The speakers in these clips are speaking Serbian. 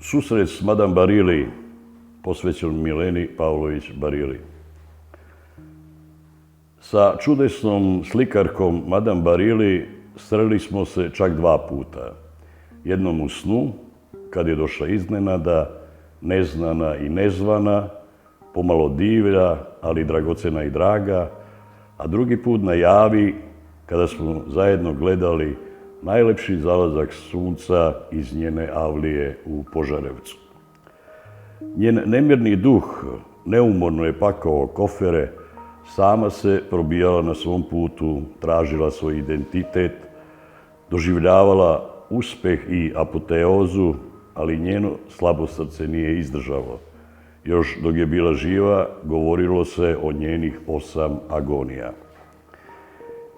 Susret s Madame Barili posvećen Mileni Pavlović-Barili. Sa čudesnom slikarkom Madame Barili sreli smo se čak 2 puta. Jednom u snu, kad je došla iznenada, neznana i nezvana, pomalo divlja, ali dragocena i draga, a drugi put na javi, kada smo zajedno gledali najlepši zalazak sunca iz njene avlije u Požarevcu. Njen nemirni duh neumorno je pakovao kofere, sama se probijala na svom putu, tražila svoj identitet, doživljavala uspeh i apoteozu, ali njeno slabo srce nije izdržalo. Još dok je bila živa, govorilo se o njenih 8 agonija.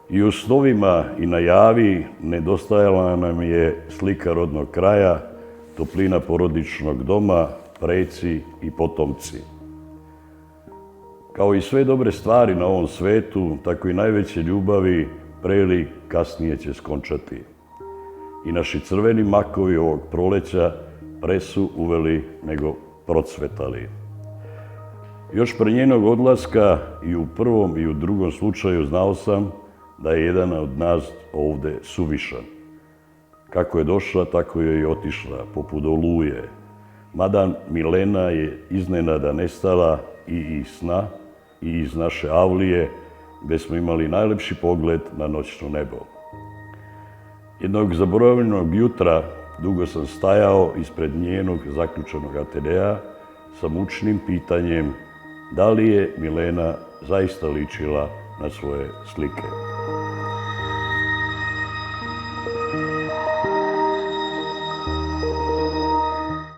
I u snovima i na javi nedostajala nam je slika rodnog kraja, toplina porodičnog doma, preci i potomci. Kao i sve dobre stvari na ovom svetu, tako i najveće ljubavi pre ili kasnije će skončati. I naši crveni makovi ovog proleća pre su uveli nego procvetali. Još pre njenog odlaska i u prvom i u drugom slučaju znao sam da je jedan od nas ovde suvišan. Kako je došla, tako je i otišla, poput oluje. Mada Milena je iznenada nestala i iz sna i iz naše avlije, gde smo imali najlepši pogled na noćno nebo. Jednog zaboravljenog jutra dugo sam stajao ispred njenog zaključanog ateljea sa mučnim pitanjem da li je Milena zaista ličila na svoje slike.